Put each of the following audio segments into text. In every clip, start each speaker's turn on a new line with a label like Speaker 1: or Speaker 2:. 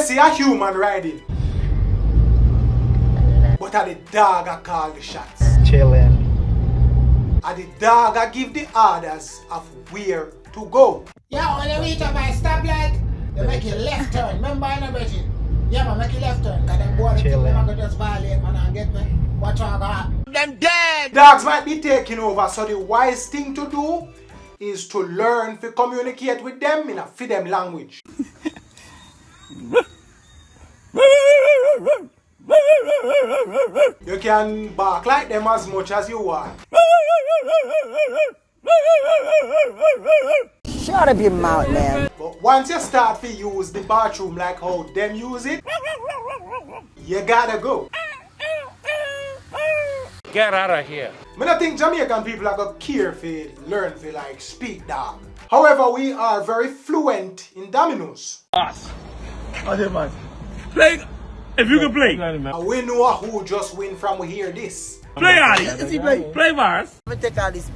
Speaker 1: see a human riding. But the dog I call the shots.
Speaker 2: Chillin'.
Speaker 1: And the dog I give the orders of where to go.
Speaker 3: Yeah, when you reach up by stoplight, you make a left turn. Remember, I know, Bridget? Yeah, man, make a left turn. Because them boys think they're going to just violate, man, and get me. Watch out, God. Them dead!
Speaker 1: Dogs might be taking over, so the wise thing to do is to learn to communicate with them in a feed them language. You can bark like them as much as you want.
Speaker 3: Shut up your mouth, man.
Speaker 1: But once you start to use the bathroom like how them use it, you gotta go.
Speaker 4: Get out of here.
Speaker 1: I don't think Jamaican people are gonna care for learn to like speak dog. However, we are very fluent in dominoes.
Speaker 4: Us. Play. If you can play.
Speaker 1: And we know who just win from we hear this.
Speaker 4: Play, Ali. Play bars.
Speaker 3: Let me take all this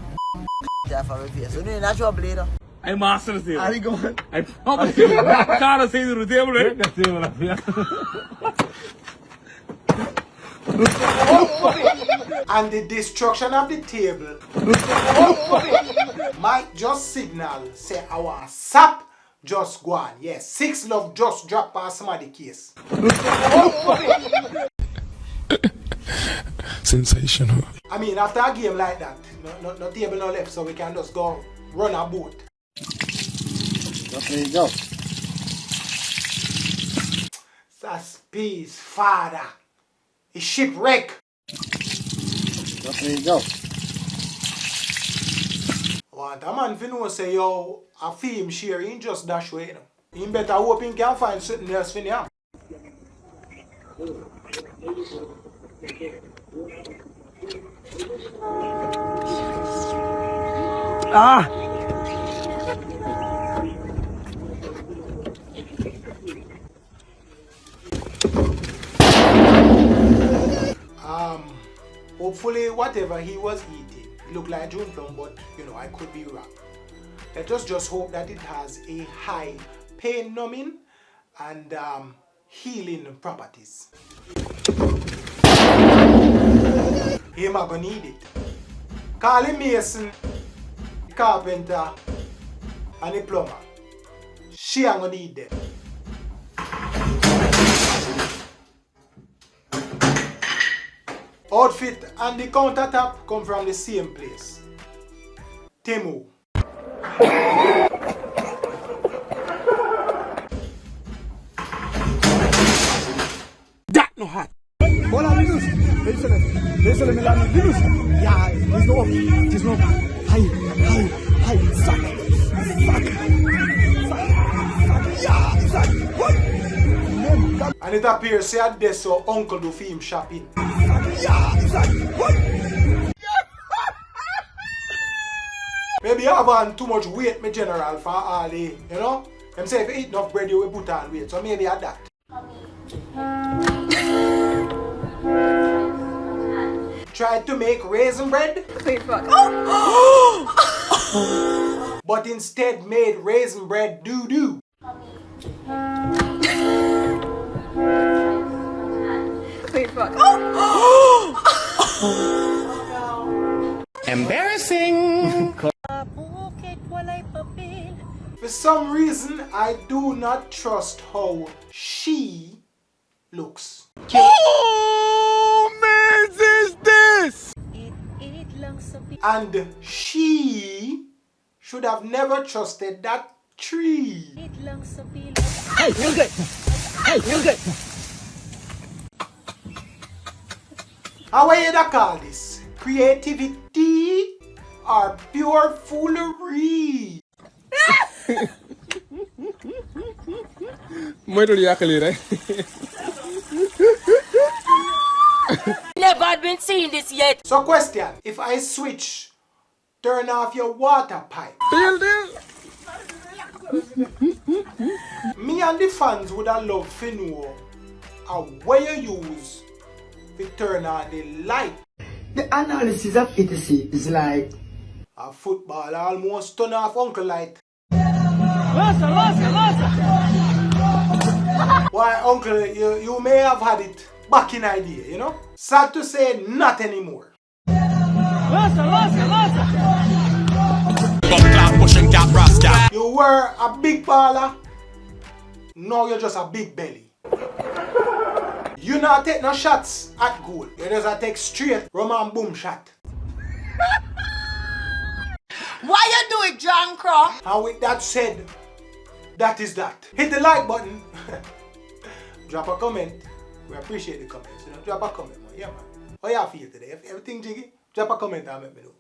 Speaker 3: off of my face. You know, natural blade.
Speaker 4: I master the table.
Speaker 3: How you going?
Speaker 4: I promise you. Can't say to the table, right? The table up here.
Speaker 1: And the destruction of the table might just signal, say our sap just go on. Yes, 6 love just drop past somebody case.
Speaker 5: Sensational.
Speaker 1: I mean, after a game like that, no table no left, so we can just go run a boat.
Speaker 3: There you go.
Speaker 1: That's peace, father. A shipwreck.
Speaker 3: There you go.
Speaker 1: Want a man fi know say yo, a film share in just dash way, you know. He better hope he can find something else for him. Hopefully whatever he was eating, it looked like June plum, but you know, I could be wrong. Let us just hope that it has a high pain numbing and healing properties. Him gonna need it. Call him Mason, carpenter, and a plumber. She gonna need them. Outfit and the countertop come from the same place. Temu.
Speaker 4: That no hot.
Speaker 2: Hola, amigos. Dísele, Milano. Amigos. Ya, there's no. Hi. Suck. Yeah, suck. What?
Speaker 1: And it appears that this so uncle do film shopping.
Speaker 2: Yeah, suck. What?
Speaker 1: Maybe you have on too much weight, my general, for all the, you know? Them say if you eat enough bread, you will put on weight. So maybe at that. Try to make raisin bread. But instead made raisin bread doo-doo.
Speaker 4: Embarrassing.
Speaker 1: For some reason, I do not trust how she looks.
Speaker 4: Oh, man, is this?
Speaker 1: And she should have never trusted that tree.
Speaker 3: Hey, you good.
Speaker 1: How are you to call this? Creativity or pure foolery?
Speaker 6: Never been seeing this yet.
Speaker 1: So question, if I switch, turn off your water pipe. Me and the fans would have loved to know what you use to turn on the light.
Speaker 7: The analysis of ETC is like
Speaker 1: A football almost turn off Uncle Light. Why, uncle, you may have had it back in idea, you know? Sad to say, not anymore. You were a big baller, now you're just a big belly. You not take no shots at goal. You just take straight rum and boom shot.
Speaker 6: Why you do it, John Crow?
Speaker 1: And with that said, that is that. Hit the like button. Drop a comment. We appreciate the comments. You know, drop a comment, man. Yeah, man. How you feel today? If everything jiggy, drop a comment and let me know.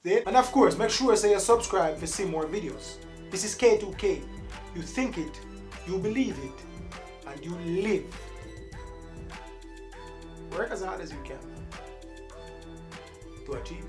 Speaker 1: See? And of course, make sure you subscribe to see more videos. This is K2K. You think it, you believe it, and you live. Work as hard as you can to achieve.